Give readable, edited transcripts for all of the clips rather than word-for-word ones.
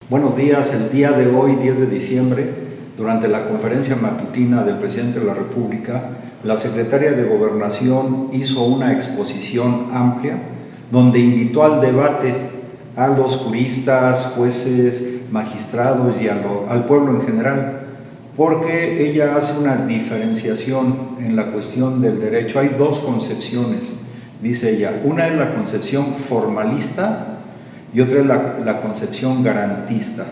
Buenos días. El día de hoy, 10 de diciembre, durante la conferencia matutina del Presidente de la República, la Secretaria de Gobernación hizo una exposición amplia donde invitó al debate a los juristas, jueces, magistrados y al pueblo en general, porque ella hace una diferenciación en la cuestión del derecho. Hay dos concepciones, dice ella. Una es la concepción formalista y otra es la concepción garantista.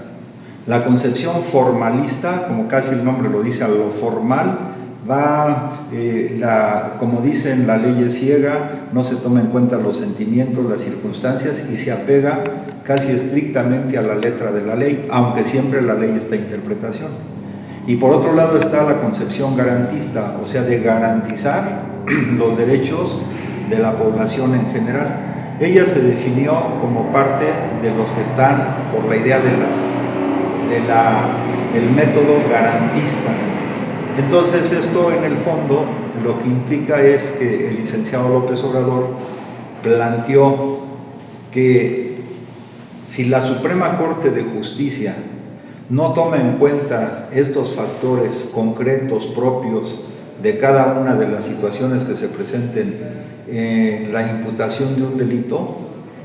La concepción formalista, como casi el nombre lo dice, a lo formal, como dicen, la ley es ciega, no se toma en cuenta los sentimientos, las circunstancias y se apega casi estrictamente a la letra de la ley, aunque siempre la ley está en interpretación. Y por otro lado está la concepción garantista, o sea, de garantizar los derechos de la población en general. Ella se definió como parte de los que están por la idea del método garantista. Entonces esto en el fondo lo que implica es que el licenciado López Obrador planteó que si la Suprema Corte de Justicia no toma en cuenta estos factores concretos propios de cada una de las situaciones que se presenten en la imputación de un delito,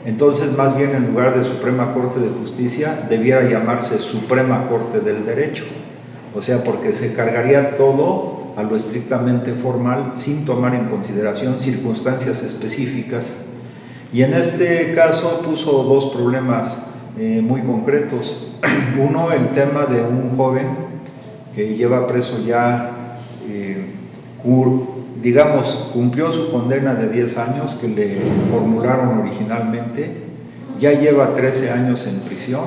entonces más bien en lugar de Suprema Corte de Justicia debiera llamarse Suprema Corte del Derecho, o sea, porque se cargaría todo a lo estrictamente formal sin tomar en consideración circunstancias específicas. Y en este caso puso dos problemas muy concretos. Uno, el tema de un joven que lleva preso ya, cumplió su condena de 10 años que le formularon originalmente, ya lleva 13 años en prisión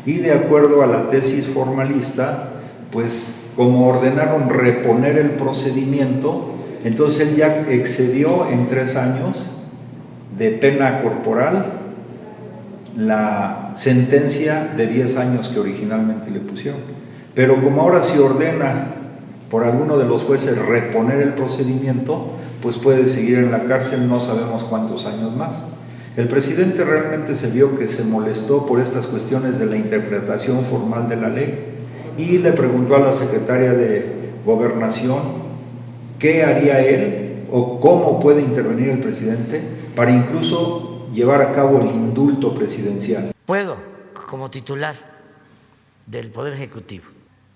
y de acuerdo a la tesis formalista, pues como ordenaron reponer el procedimiento, entonces él ya excedió en 3 años de pena corporal la sentencia de 10 años que originalmente le pusieron. Pero como ahora se ordena por alguno de los jueces reponer el procedimiento, pues puede seguir en la cárcel no sabemos cuántos años más. El presidente realmente se vio que se molestó por estas cuestiones de la interpretación formal de la ley y le preguntó a la secretaria de Gobernación qué haría él o cómo puede intervenir el presidente para incluso llevar a cabo el indulto presidencial. ¿Puedo, como titular del Poder Ejecutivo,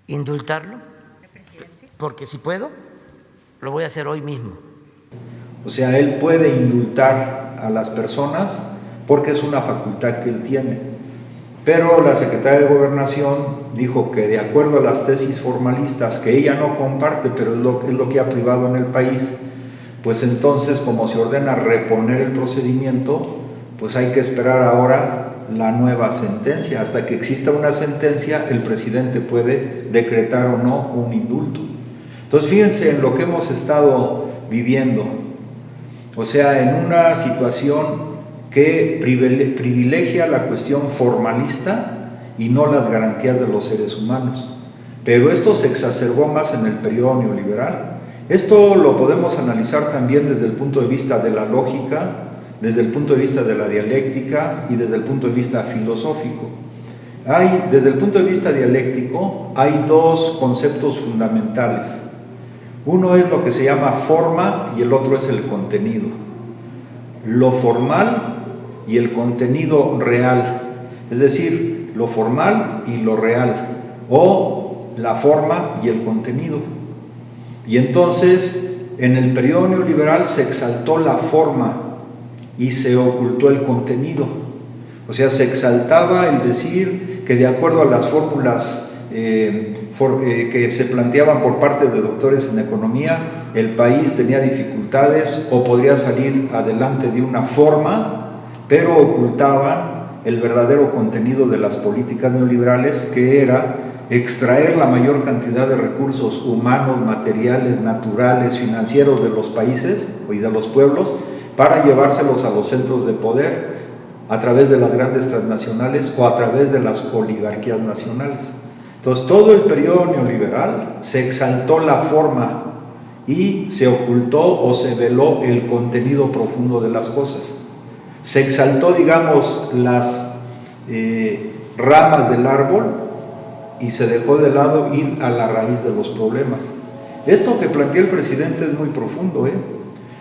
indultarlo? Porque si puedo, lo voy a hacer hoy mismo. O sea, él puede indultar a las personas porque es una facultad que él tiene. Pero la secretaria de Gobernación dijo que de acuerdo a las tesis formalistas, que ella no comparte, pero es lo que ha privado en el país, pues entonces, como se ordena reponer el procedimiento, pues hay que esperar ahora la nueva sentencia. Hasta que exista una sentencia, el presidente puede decretar o no un indulto. Entonces, fíjense en lo que hemos estado viviendo. O sea, en una situación que privilegia la cuestión formalista y no las garantías de los seres humanos. Pero esto se exacerbó más en el periodo neoliberal. Esto lo podemos analizar también desde el punto de vista de la lógica, desde el punto de vista de la dialéctica y desde el punto de vista filosófico. Desde el punto de vista dialéctico hay dos conceptos fundamentales. Uno es lo que se llama forma y el otro es el contenido. Lo formal y el contenido real, es decir, lo formal y lo real, o la forma y el contenido. Y entonces, en el periodo neoliberal se exaltó la forma y se ocultó el contenido. O sea, se exaltaba el decir que de acuerdo a las fórmulas que se planteaban por parte de doctores en economía, el país tenía dificultades o podría salir adelante de una forma, pero ocultaban el verdadero contenido de las políticas neoliberales, que era extraer la mayor cantidad de recursos humanos, materiales, naturales, financieros de los países y de los pueblos para llevárselos a los centros de poder a través de las grandes transnacionales o a través de las oligarquías nacionales. Entonces, todo el periodo neoliberal se exaltó la forma y se ocultó o se veló el contenido profundo de las cosas. Se exaltó, digamos, ramas del árbol y se dejó de lado ir a la raíz de los problemas. Esto que plantea el presidente es muy profundo,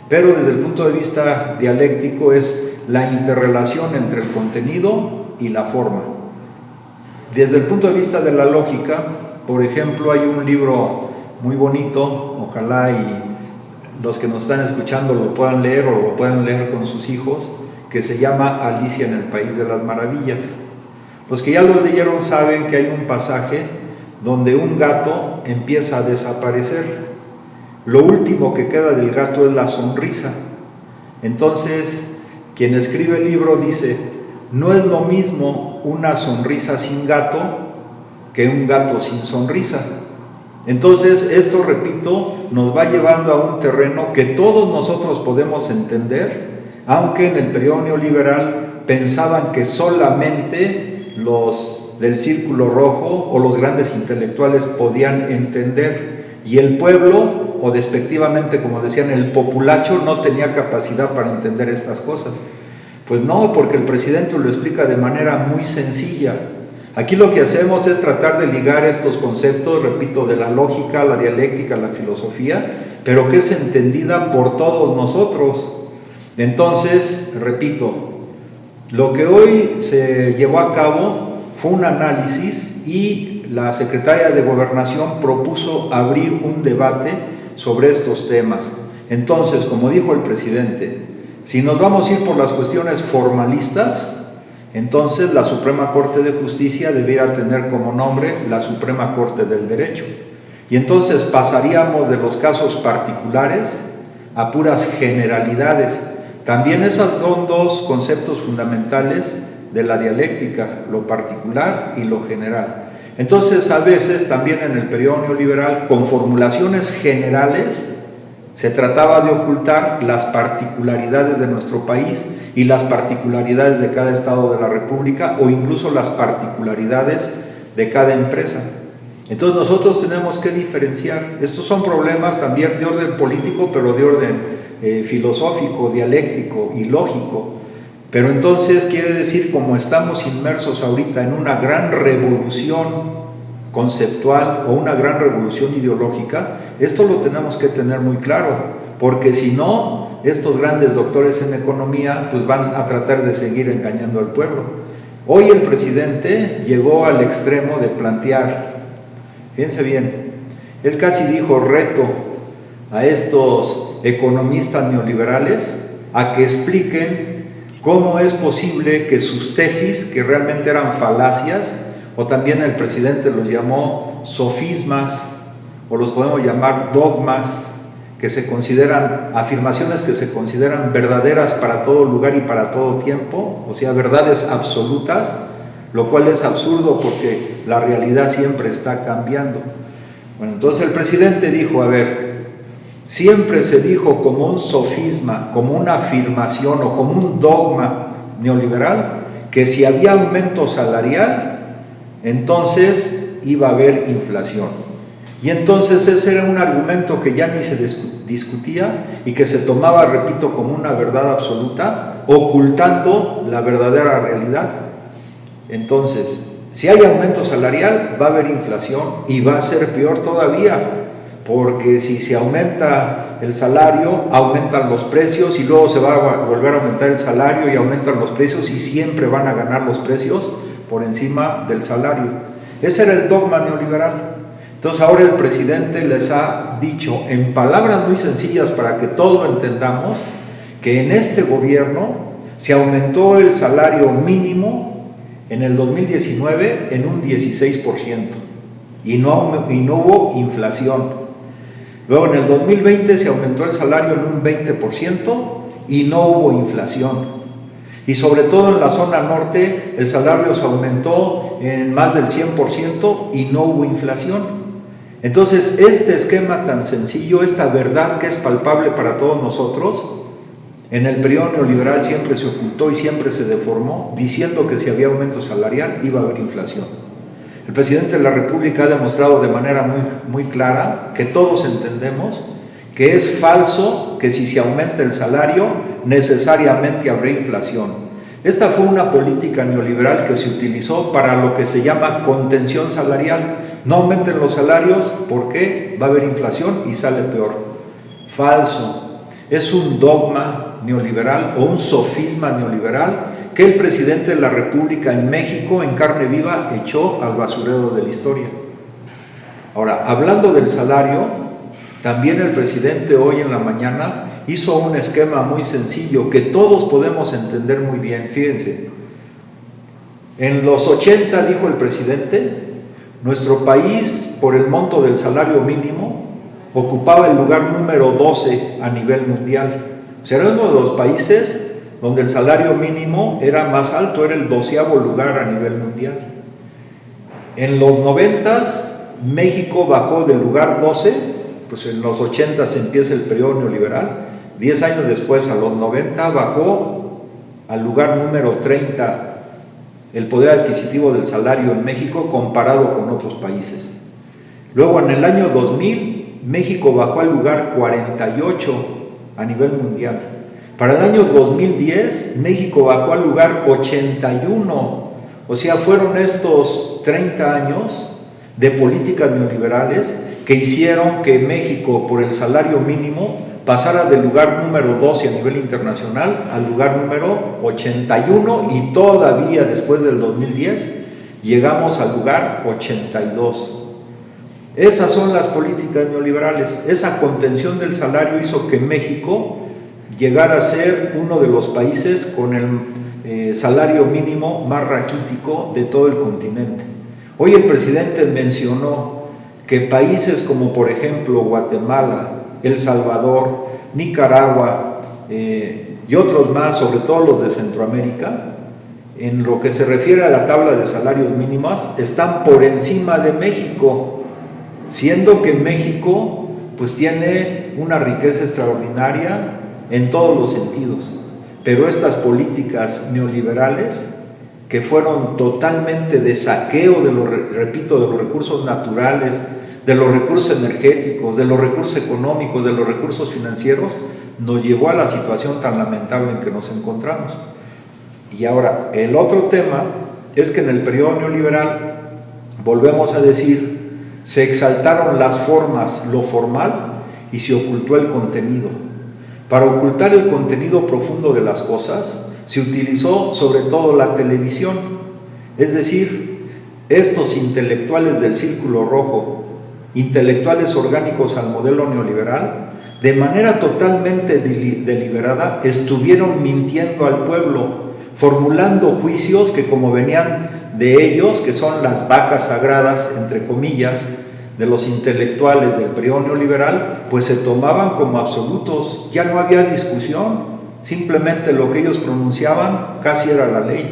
pero desde el punto de vista dialéctico es la interrelación entre el contenido y la forma. Desde el punto de vista de la lógica, por ejemplo, hay un libro muy bonito, ojalá y los que nos están escuchando lo puedan leer o lo puedan leer con sus hijos, que se llama Alicia en el País de las Maravillas. Los que ya lo leyeron saben que hay un pasaje donde un gato empieza a desaparecer. Lo último que queda del gato es la sonrisa. Entonces, quien escribe el libro dice, no es lo mismo una sonrisa sin gato que un gato sin sonrisa. Entonces, esto, repito, nos va llevando a un terreno que todos nosotros podemos entender, aunque en el periodo neoliberal pensaban que solamente los del círculo rojo o los grandes intelectuales podían entender, y el pueblo, o despectivamente como decían, el populacho, no tenía capacidad para entender estas cosas. Pues no, porque el presidente lo explica de manera muy sencilla. Aquí lo que hacemos es tratar de ligar estos conceptos, repito, de la lógica, la dialéctica, la filosofía, pero que es entendida por todos nosotros. Entonces, repito, lo que hoy se llevó a cabo fue un análisis y la secretaria de Gobernación propuso abrir un debate sobre estos temas. Entonces, como dijo el presidente, si nos vamos a ir por las cuestiones formalistas, entonces la Suprema Corte de Justicia debiera tener como nombre la Suprema Corte del Derecho. Y entonces pasaríamos de los casos particulares a puras generalidades. También esos son dos conceptos fundamentales de la dialéctica, lo particular y lo general. Entonces, a veces también en el periodo neoliberal, con formulaciones generales, se trataba de ocultar las particularidades de nuestro país y las particularidades de cada estado de la República o incluso las particularidades de cada empresa. Entonces nosotros tenemos que diferenciar. Estos son problemas también de orden político, pero de orden filosófico, dialéctico y lógico. Pero entonces quiere decir, como estamos inmersos ahorita en una gran revolución conceptual o una gran revolución ideológica, esto lo tenemos que tener muy claro, porque si no, estos grandes doctores en economía pues van a tratar de seguir engañando al pueblo. Hoy el presidente llegó al extremo de plantear, fíjense bien, él casi dijo, reto a estos economistas neoliberales a que expliquen cómo es posible que sus tesis, que realmente eran falacias, o también el presidente los llamó sofismas, o los podemos llamar dogmas, que se consideran, afirmaciones que se consideran verdaderas para todo lugar y para todo tiempo, o sea, verdades absolutas, lo cual es absurdo porque la realidad siempre está cambiando. Bueno, entonces el presidente dijo, a ver, siempre se dijo como un sofisma, como una afirmación o como un dogma neoliberal, que si había aumento salarial, entonces iba a haber inflación. Y entonces ese era un argumento que ya ni se discutía y que se tomaba, repito, como una verdad absoluta, ocultando la verdadera realidad. Entonces, si hay aumento salarial, va a haber inflación y va a ser peor todavía, porque si se aumenta el salario, aumentan los precios y luego se va a volver a aumentar el salario y aumentan los precios y siempre van a ganar los precios por encima del salario. Ese era el dogma neoliberal. Entonces ahora el presidente les ha dicho en palabras muy sencillas para que todos lo entendamos, que en este gobierno se aumentó el salario mínimo en el 2019 en un 16% y no hubo inflación. Luego en el 2020 se aumentó el salario en un 20% y no hubo inflación. Y sobre todo en la zona norte el salario se aumentó en más del 100% y no hubo inflación. Entonces este esquema tan sencillo, esta verdad que es palpable para todos nosotros, en el periodo neoliberal siempre se ocultó y siempre se deformó, diciendo que si había aumento salarial iba a haber inflación. El presidente de la República ha demostrado de manera muy clara, que todos entendemos, que es falso que si se aumenta el salario necesariamente habrá inflación. Esta fue una política neoliberal que se utilizó para lo que se llama contención salarial. No aumenten los salarios porque va a haber inflación y sale peor. Falso. Es un dogma neoliberal o un sofisma neoliberal que el presidente de la República en México, en carne viva, echó al basurero de la historia. Ahora, hablando del salario, también el presidente hoy en la mañana hizo un esquema muy sencillo que todos podemos entender muy bien. Fíjense, en los 80, dijo el presidente, nuestro país, por el monto del salario mínimo, ocupaba el lugar número 12 a nivel mundial. O sea, era uno de los países donde el salario mínimo era más alto, era el 12º lugar a nivel mundial. En los 90s, México bajó del lugar 12, pues en los 80s empieza el periodo neoliberal, 10 años después, a los 90, bajó al lugar número 30 el poder adquisitivo del salario en México comparado con otros países. Luego, en el año 2000, México bajó al lugar 48 a nivel mundial. Para el año 2010, México bajó al lugar 81. O sea, fueron estos 30 años de políticas neoliberales que hicieron que México, por el salario mínimo, pasara del lugar número 12 a nivel internacional al lugar número 81 y todavía después del 2010 llegamos al lugar 82. Esas son las políticas neoliberales. Esa contención del salario hizo que México llegara a ser uno de los países con el salario mínimo más raquítico de todo el continente. Hoy el presidente mencionó que países como por ejemplo Guatemala, El Salvador, Nicaragua y otros más, sobre todo los de Centroamérica, en lo que se refiere a la tabla de salarios mínimos, están por encima de México, siendo que México pues tiene una riqueza extraordinaria en todos los sentidos. Pero estas políticas neoliberales, que fueron totalmente de saqueo de repito, de los recursos naturales, de los recursos energéticos, de los recursos económicos, de los recursos financieros, nos llevó a la situación tan lamentable en que nos encontramos. Y ahora, el otro tema es que en el periodo neoliberal, volvemos a decir, se exaltaron las formas, lo formal, y se ocultó el contenido. Para ocultar el contenido profundo de las cosas, se utilizó sobre todo la televisión, es decir, estos intelectuales del Círculo Rojo, intelectuales orgánicos al modelo neoliberal, de manera totalmente deliberada, estuvieron mintiendo al pueblo, formulando juicios que, como venían de ellos, que son las vacas sagradas, entre comillas, de los intelectuales del periodo neoliberal, pues se tomaban como absolutos, ya no había discusión, simplemente lo que ellos pronunciaban casi era la ley.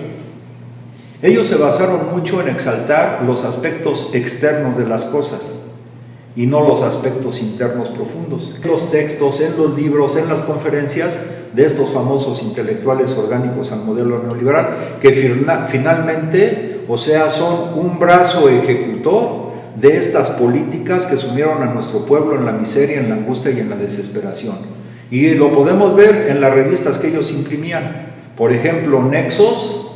Ellos se basaron mucho en exaltar los aspectos externos de las cosas y no los aspectos internos profundos. En los textos, en los libros, en las conferencias de estos famosos intelectuales orgánicos al modelo neoliberal, que finalmente, o sea, son un brazo ejecutor de estas políticas que sumieron a nuestro pueblo en la miseria, en la angustia y en la desesperación. Y lo podemos ver en las revistas que ellos imprimían, por ejemplo, Nexos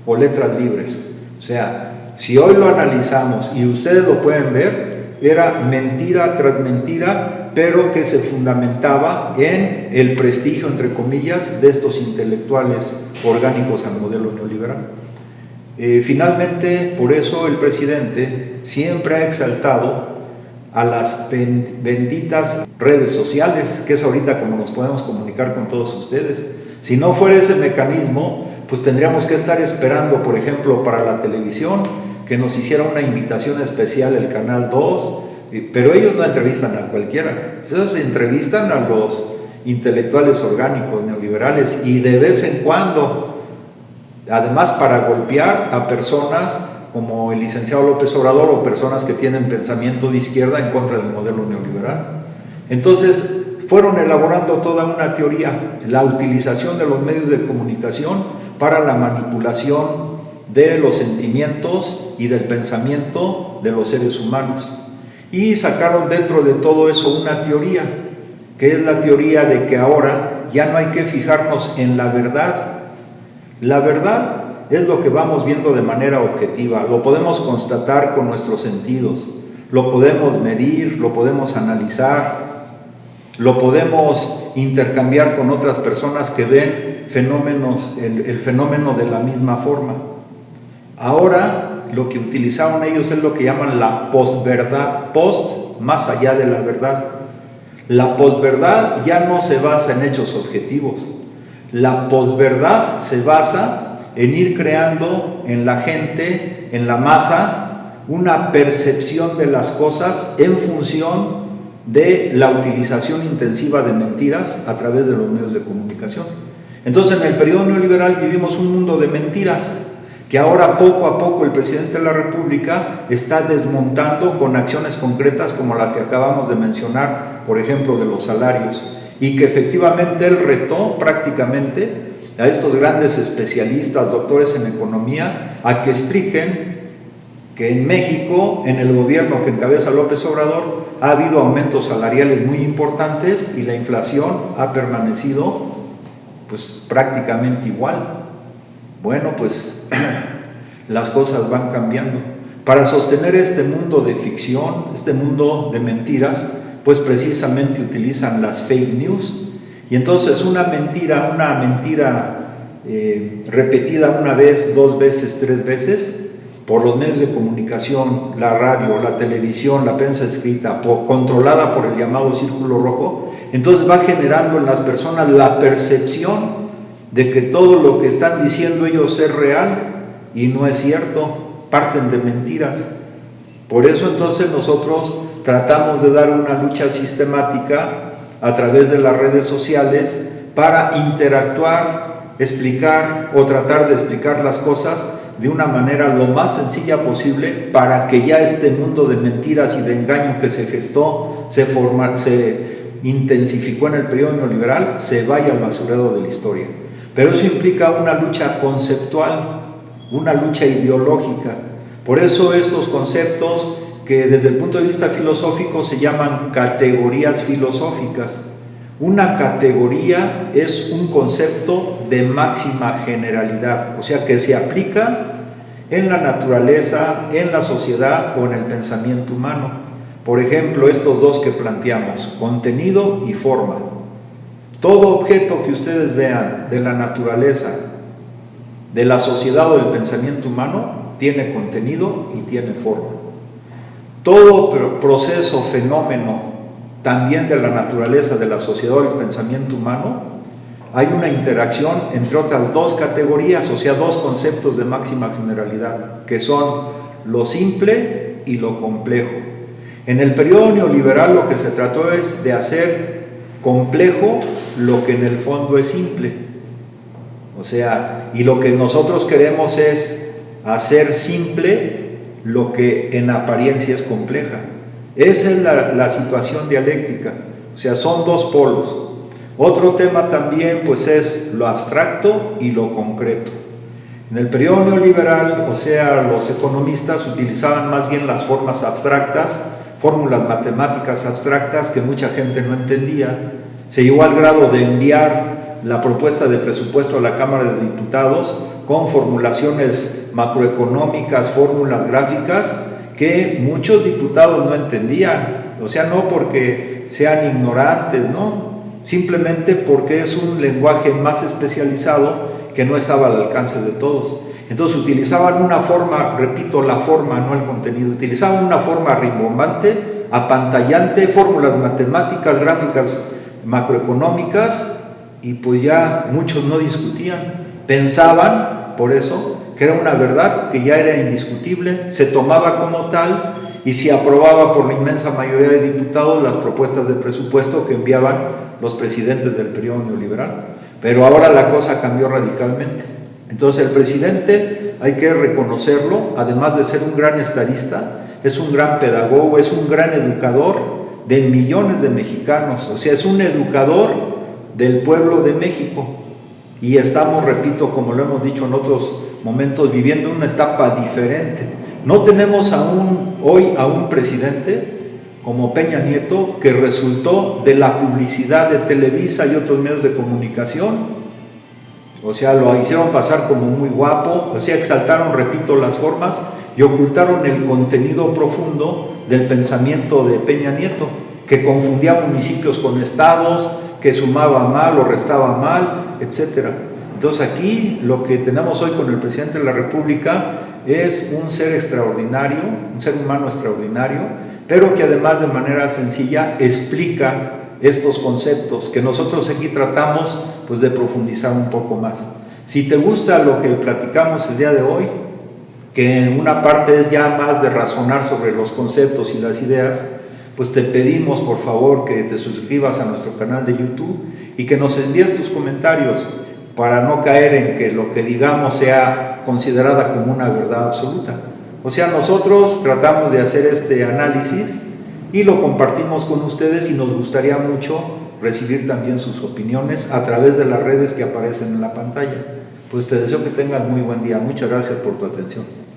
o Letras Libres. O sea, si hoy lo analizamos y ustedes lo pueden ver, era mentira tras mentira, pero que se fundamentaba en el prestigio, entre comillas, de estos intelectuales orgánicos al modelo neoliberal. Finalmente, por eso el presidente siempre ha exaltado a las benditas redes sociales, que es ahorita como nos podemos comunicar con todos ustedes. Si no fuera ese mecanismo, pues tendríamos que estar esperando, por ejemplo, para la televisión, que nos hiciera una invitación especial el Canal 2, pero ellos no entrevistan a cualquiera, ellos entrevistan a los intelectuales orgánicos neoliberales y de vez en cuando, además para golpear a personas como el licenciado López Obrador o personas que tienen pensamiento de izquierda en contra del modelo neoliberal. Entonces fueron elaborando toda una teoría, la utilización de los medios de comunicación para la manipulación de los sentimientos y del pensamiento de los seres humanos. Y sacaron dentro de todo eso una teoría, que es la teoría de que ahora ya no hay que fijarnos en la verdad. La verdad es lo que vamos viendo de manera objetiva, lo podemos constatar con nuestros sentidos, lo podemos medir, lo podemos analizar, lo podemos intercambiar con otras personas que ven fenómenos, el fenómeno de la misma forma. Ahora lo que utilizaron ellos es lo que llaman la posverdad, post más allá de la verdad. La posverdad ya no se basa en hechos objetivos, la posverdad se basa en ir creando en la gente, en la masa, una percepción de las cosas en función de la utilización intensiva de mentiras a través de los medios de comunicación. Entonces, en el periodo neoliberal vivimos un mundo de mentiras que ahora poco a poco el presidente de la República está desmontando con acciones concretas como la que acabamos de mencionar, por ejemplo, de los salarios, y que efectivamente él retó prácticamente a estos grandes especialistas, doctores en economía, a que expliquen que en México, en el gobierno que encabeza López Obrador, ha habido aumentos salariales muy importantes y la inflación ha permanecido pues prácticamente igual. Bueno, pues las cosas van cambiando. Para sostener este mundo de ficción, este mundo de mentiras, pues precisamente utilizan las fake news. Y entonces una mentira repetida una vez, dos veces, tres veces, por los medios de comunicación, la radio, la televisión, la prensa escrita, controlada por el llamado círculo rojo, entonces va generando en las personas la percepción de que todo lo que están diciendo ellos es real y no es cierto, parten de mentiras. Por eso entonces nosotros tratamos de dar una lucha sistemática a través de las redes sociales para interactuar, explicar o tratar de explicar las cosas de una manera lo más sencilla posible para que ya este mundo de mentiras y de engaño que se gestó, se intensificó en el periodo neoliberal, se vaya al basurero de la historia. Pero eso implica una lucha conceptual, una lucha ideológica. Por eso estos conceptos que desde el punto de vista filosófico se llaman categorías filosóficas. Una categoría es un concepto de máxima generalidad, o sea que se aplica en la naturaleza, en la sociedad o en el pensamiento humano. Por ejemplo, estos dos que planteamos, contenido y forma. Todo objeto que ustedes vean de la naturaleza, de la sociedad o del pensamiento humano, tiene contenido y tiene forma. Todo proceso, fenómeno, también de la naturaleza, de la sociedad o del pensamiento humano, hay una interacción entre otras dos categorías, o sea, dos conceptos de máxima generalidad, que son lo simple y lo complejo. En el periodo neoliberal lo que se trató es de hacer complejo lo que en el fondo es simple. O sea, y lo que nosotros queremos es hacer simple lo que en apariencia es compleja. Esa es la situación dialéctica, o sea, son dos polos. Otro tema también pues es lo abstracto y lo concreto. En el periodo neoliberal, o sea, los economistas utilizaban más bien las formas abstractas, fórmulas matemáticas abstractas que mucha gente no entendía. Se llegó al grado de enviar la propuesta de presupuesto a la Cámara de Diputados con formulaciones macroeconómicas, fórmulas gráficas, que muchos diputados no entendían, o sea, no porque sean ignorantes, ¿no? Simplemente porque es un lenguaje más especializado que no estaba al alcance de todos. Entonces utilizaban una forma, repito, la forma, no el contenido, utilizaban una forma rimbombante, apantallante, fórmulas matemáticas, gráficas, macroeconómicas, y pues ya muchos no discutían, pensaban, por eso, que era una verdad que ya era indiscutible, se tomaba como tal y se aprobaba por la inmensa mayoría de diputados las propuestas de presupuesto que enviaban los presidentes del periodo neoliberal. Pero ahora la cosa cambió radicalmente. Entonces el presidente, hay que reconocerlo, además de ser un gran estadista, es un gran pedagogo, es un gran educador de millones de mexicanos, o sea, es un educador del pueblo de México. Y estamos, repito, como lo hemos dicho en otros momentos, viviendo una etapa diferente. No tenemos hoy a un presidente como Peña Nieto, que resultó de la publicidad de Televisa y otros medios de comunicación, O sea, lo hicieron pasar como muy guapo, o sea, exaltaron, repito, las formas y ocultaron el contenido profundo del pensamiento de Peña Nieto, que confundía municipios con estados, que sumaba mal o restaba mal, etcétera. Entonces aquí lo que tenemos hoy con el presidente de la República es un ser extraordinario, un ser humano extraordinario, pero que además de manera sencilla explica estos conceptos que nosotros aquí tratamos pues de profundizar un poco más. Si te gusta lo que platicamos el día de hoy, que en una parte es ya más de razonar sobre los conceptos y las ideas, pues te pedimos por favor que te suscribas a nuestro canal de YouTube y que nos envíes tus comentarios para no caer en que lo que digamos sea considerada como una verdad absoluta. O sea, nosotros tratamos de hacer este análisis y lo compartimos con ustedes y nos gustaría mucho recibir también sus opiniones a través de las redes que aparecen en la pantalla. Pues te deseo que tengas muy buen día. Muchas gracias por tu atención.